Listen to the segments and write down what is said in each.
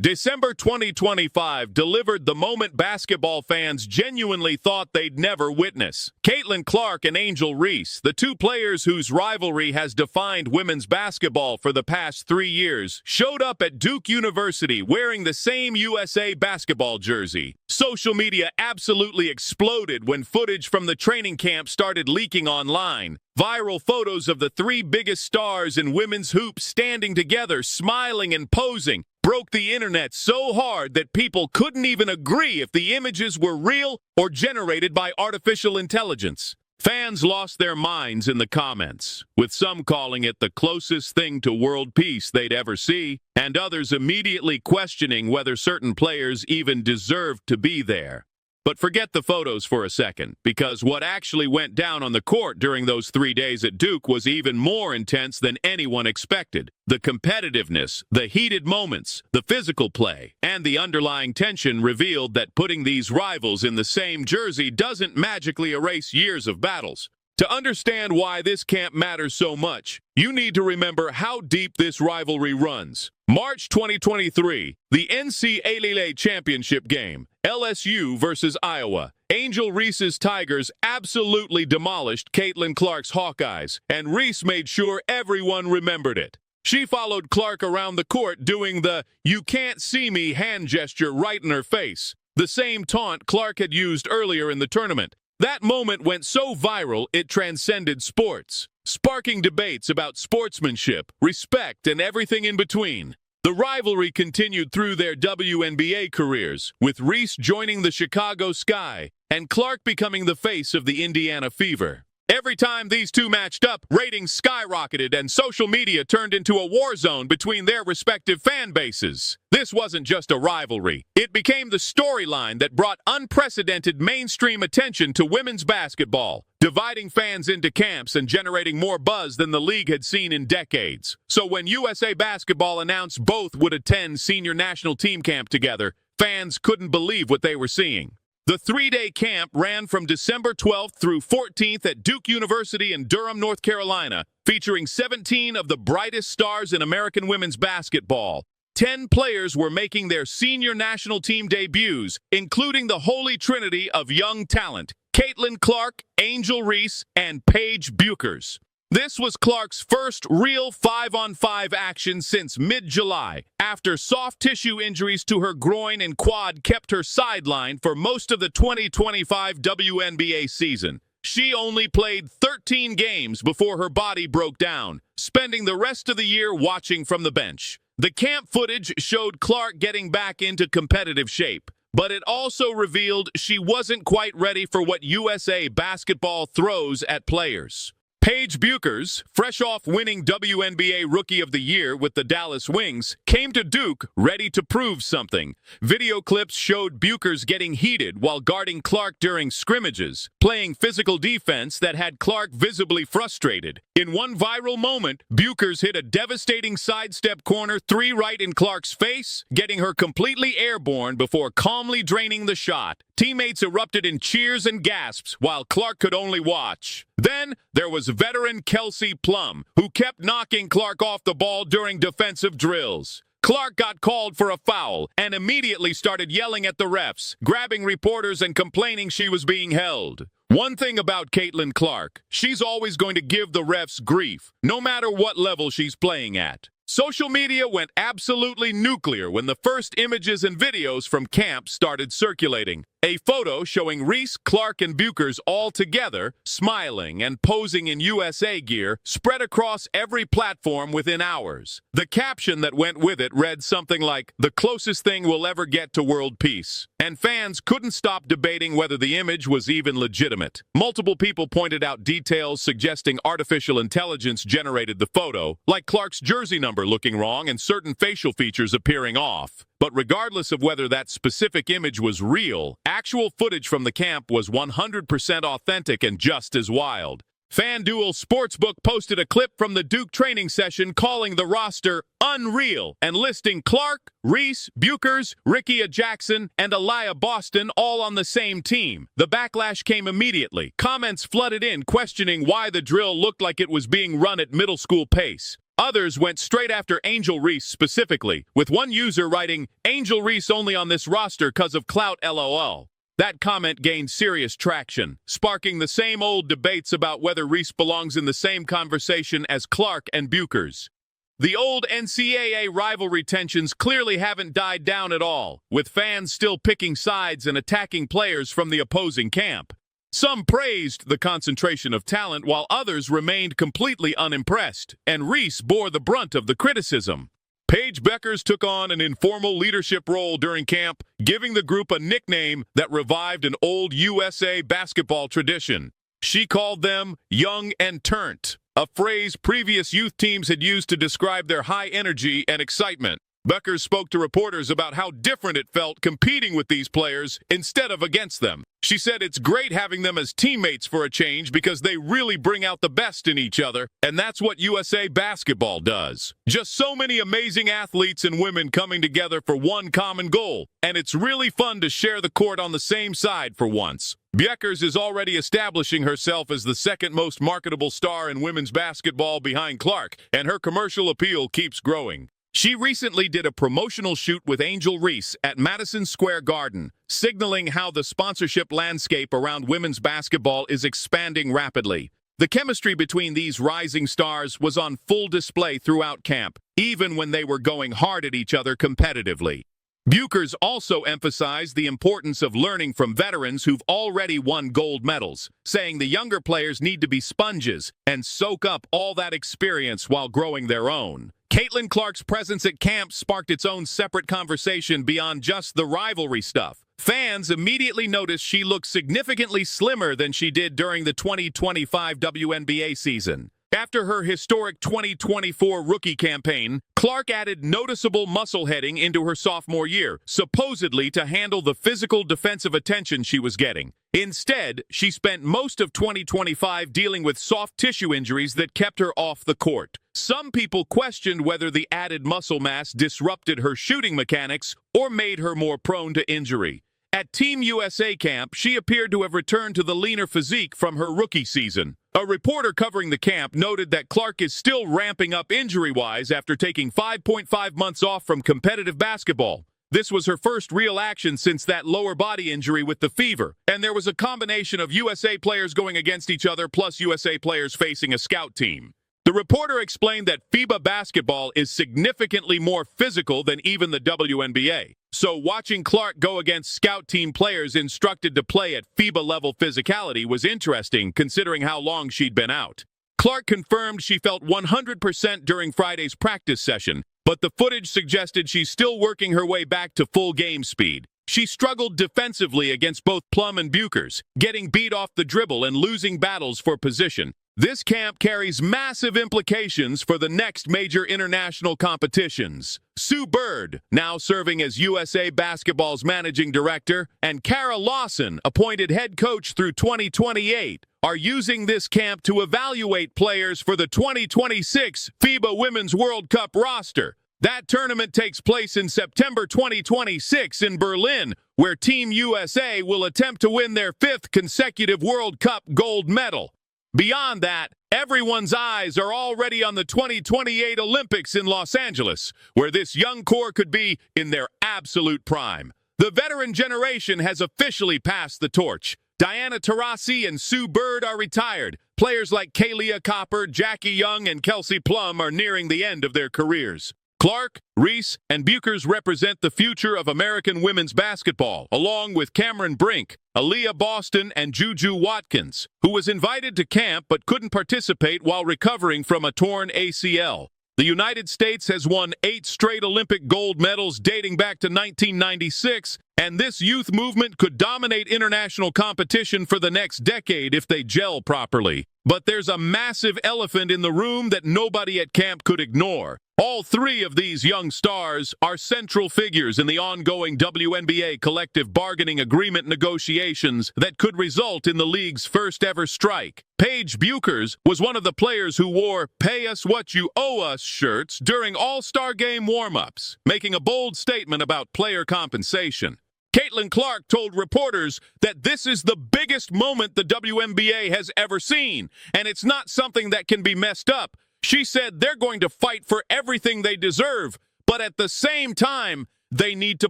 December 2025 delivered the moment basketball fans genuinely thought they'd never witness. Caitlin Clark and Angel Reese, the two players whose rivalry has defined women's basketball for the past 3 years, showed up at Duke University wearing the same USA basketball jersey. Social media absolutely exploded when footage from the training camp started leaking online. Viral photos of the three biggest stars in women's hoops standing together, smiling and posing, broke the internet so hard that people couldn't even agree if the images were real or generated by artificial intelligence. Fans lost their minds in the comments, with some calling it the closest thing to world peace they'd ever see, and others immediately questioning whether certain players even deserved to be there. But forget the photos for a second, because what actually went down on the court during those 3 days at Duke was even more intense than anyone expected. The competitiveness, the heated moments, the physical play, and the underlying tension revealed that putting these rivals in the same jersey doesn't magically erase years of battles. To understand why this camp matters so much, you need to remember how deep this rivalry runs. March 2023, the NCAA championship game, LSU versus Iowa. Angel Reese's Tigers absolutely demolished Caitlin Clark's Hawkeyes, and Reese made sure everyone remembered it. She followed Clark around the court doing the "you can't see me" hand gesture right in her face, the same taunt Clark had used earlier in the tournament. That moment went so viral it transcended sports, sparking debates about sportsmanship, respect, and everything in between. The rivalry continued through their WNBA careers, with Reese joining the Chicago Sky and Clark becoming the face of the Indiana Fever. Every time these two matched up, ratings skyrocketed and social media turned into a war zone between their respective fan bases. This wasn't just a rivalry. It became the storyline that brought unprecedented mainstream attention to women's basketball, dividing fans into camps and generating more buzz than the league had seen in decades. So when USA Basketball announced both would attend senior national team camp together, fans couldn't believe what they were seeing. The 3-day camp ran from December 12th through 14th at Duke University in Durham, North Carolina, featuring 17 of the brightest stars in American women's basketball. 10 players were making their senior national team debuts, including the holy trinity of young talent, Caitlin Clark, Angel Reese, and Paige Bueckers. This was Clark's first real 5-on-5 action since mid-July, after soft tissue injuries to her groin and quad kept her sidelined for most of the 2025 WNBA season. She only played 13 games before her body broke down, spending the rest of the year watching from the bench. The camp footage showed Clark getting back into competitive shape, but it also revealed she wasn't quite ready for what USA Basketball throws at players. Paige Bueckers, fresh off winning WNBA Rookie of the Year with the Dallas Wings, came to Duke ready to prove something. Video clips showed Bueckers getting heated while guarding Clark during scrimmages, playing physical defense that had Clark visibly frustrated. In one viral moment, Bueckers hit a devastating sidestep corner 3 right in Clark's face, getting her completely airborne before calmly draining the shot. Teammates erupted in cheers and gasps while Clark could only watch. Then there was veteran Kelsey Plum, who kept knocking Clark off the ball during defensive drills. Clark got called for a foul and immediately started yelling at the refs, grabbing reporters and complaining she was being held. One thing about Caitlin Clark, she's always going to give the refs grief, no matter what level she's playing at. Social media went absolutely nuclear when the first images and videos from camp started circulating. A photo showing Reese, Clark, and Bueckers all together, smiling and posing in USA gear, spread across every platform within hours. The caption that went with it read something like, "The closest thing we'll ever get to world peace." And fans couldn't stop debating whether the image was even legitimate. Multiple people pointed out details suggesting artificial intelligence generated the photo, like Clark's jersey number looking wrong and certain facial features appearing off. But regardless of whether that specific image was real, actual footage from the camp was 100% authentic and just as wild. FanDuel Sportsbook posted a clip from the Duke training session calling the roster unreal and listing Clark, Reese, Bueckers, Rickea Jackson, and Aliyah Boston all on the same team. The backlash came immediately. Comments flooded in questioning why the drill looked like it was being run at middle school pace. Others went straight after Angel Reese specifically, with one user writing, "Angel Reese only on this roster 'cause of clout LOL." That comment gained serious traction, sparking the same old debates about whether Reese belongs in the same conversation as Clark and Buchers. The old NCAA rivalry tensions clearly haven't died down at all, with fans still picking sides and attacking players from the opposing camp. Some praised the concentration of talent, while others remained completely unimpressed, and Reese bore the brunt of the criticism. Paige Bueckers took on an informal leadership role during camp, giving the group a nickname that revived an old USA basketball tradition. She called them "young and turnt," a phrase previous youth teams had used to describe their high energy and excitement. Bueckers spoke to reporters about how different it felt competing with these players instead of against them. She said it's great having them as teammates for a change because they really bring out the best in each other, and that's what USA basketball does. Just so many amazing athletes and women coming together for one common goal, and it's really fun to share the court on the same side for once. Bueckers is already establishing herself as the second most marketable star in women's basketball behind Clark, and her commercial appeal keeps growing. She recently did a promotional shoot with Angel Reese at Madison Square Garden, signaling how the sponsorship landscape around women's basketball is expanding rapidly. The chemistry between these rising stars was on full display throughout camp, even when they were going hard at each other competitively. Buchers also emphasized the importance of learning from veterans who've already won gold medals, saying the younger players need to be sponges and soak up all that experience while growing their own. Caitlin Clark's presence at camp sparked its own separate conversation beyond just the rivalry stuff. Fans immediately noticed she looked significantly slimmer than she did during the 2025 WNBA season. After her historic 2024 rookie campaign, Clark added noticeable muscle heading into her sophomore year, supposedly to handle the physical defensive attention she was getting. Instead, she spent most of 2025 dealing with soft tissue injuries that kept her off the court. Some people questioned whether the added muscle mass disrupted her shooting mechanics or made her more prone to injury. At Team USA camp, she appeared to have returned to the leaner physique from her rookie season. A reporter covering the camp noted that Clark is still ramping up injury-wise after taking 5.5 months off from competitive basketball. This was her first real action since that lower body injury with the fever, and there was a combination of USA players going against each other plus USA players facing a scout team. The reporter explained that FIBA basketball is significantly more physical than even the WNBA. So watching Clark go against scout team players instructed to play at FIBA-level physicality was interesting, considering how long she'd been out. Clark confirmed she felt 100% during Friday's practice session, but the footage suggested she's still working her way back to full game speed. She struggled defensively against both Plum and Buchers, getting beat off the dribble and losing battles for position. This camp carries massive implications for the next major international competitions. Sue Bird, now serving as USA Basketball's managing director, and Kara Lawson, appointed head coach through 2028, are using this camp to evaluate players for the 2026 FIBA Women's World Cup roster. That tournament takes place in September 2026 in Berlin, where Team USA will attempt to win their 5th consecutive World Cup gold medal. Beyond that, everyone's eyes are already on the 2028 Olympics in Los Angeles, where this young core could be in their absolute prime. The veteran generation has officially passed the torch. Diana Taurasi and Sue Bird are retired. Players like Kalia Copper, Jackie Young, and Kelsey Plum are nearing the end of their careers. Clark, Reese, and Buchers represent the future of American women's basketball, along with Cameron Brink, Aaliyah Boston, and Juju Watkins, who was invited to camp but couldn't participate while recovering from a torn ACL. The United States has won 8 straight Olympic gold medals dating back to 1996, and this youth movement could dominate international competition for the next decade if they gel properly. But there's a massive elephant in the room that nobody at camp could ignore. All 3 of these young stars are central figures in the ongoing WNBA collective bargaining agreement negotiations that could result in the league's first-ever strike. Paige Buchers was one of the players who wore "Pay Us What You Owe Us" shirts during All-Star Game warm-ups, making a bold statement about player compensation. Caitlin Clark told reporters that this is the biggest moment the WNBA has ever seen, and it's not something that can be messed up. She said they're going to fight for everything they deserve, but at the same time, they need to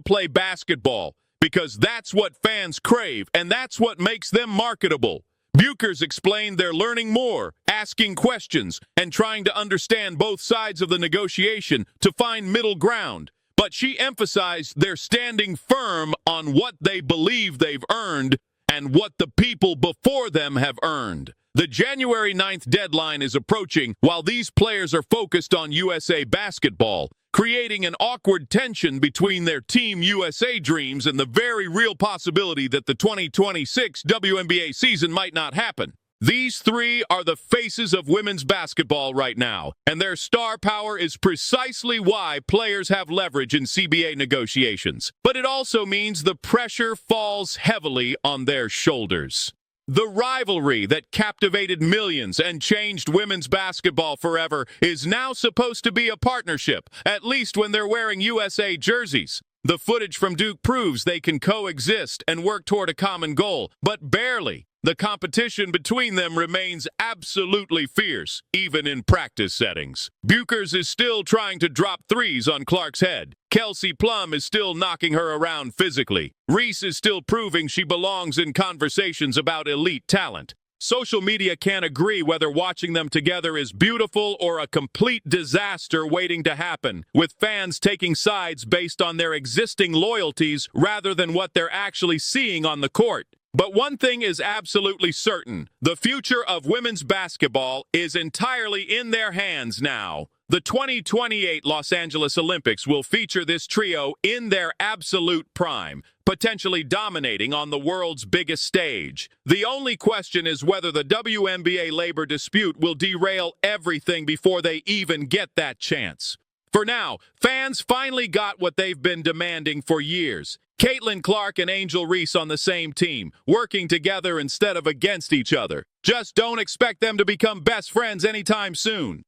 play basketball because that's what fans crave and that's what makes them marketable. Buchers explained they're learning more, asking questions, and trying to understand both sides of the negotiation to find middle ground. But she emphasized they're standing firm on what they believe they've earned and what the people before them have earned. The January 9th deadline is approaching while these players are focused on USA basketball, creating an awkward tension between their Team USA dreams and the very real possibility that the 2026 WNBA season might not happen. These three are the faces of women's basketball right now, and their star power is precisely why players have leverage in CBA negotiations. But it also means the pressure falls heavily on their shoulders. The rivalry that captivated millions and changed women's basketball forever is now supposed to be a partnership, at least when they're wearing USA jerseys. The footage from Duke proves they can coexist and work toward a common goal, but barely. The competition between them remains absolutely fierce, even in practice settings. Buchers is still trying to drop threes on Clark's head. Kelsey Plum is still knocking her around physically. Reese is still proving she belongs in conversations about elite talent. Social media can't agree whether watching them together is beautiful or a complete disaster waiting to happen, with fans taking sides based on their existing loyalties rather than what they're actually seeing on the court. But one thing is absolutely certain. The future of women's basketball is entirely in their hands now. The 2028 Los Angeles Olympics will feature this trio in their absolute prime, potentially dominating on the world's biggest stage. The only question is whether the WNBA labor dispute will derail everything before they even get that chance. For now, fans finally got what they've been demanding for years. Caitlin Clark and Angel Reese on the same team, working together instead of against each other. Just don't expect them to become best friends anytime soon.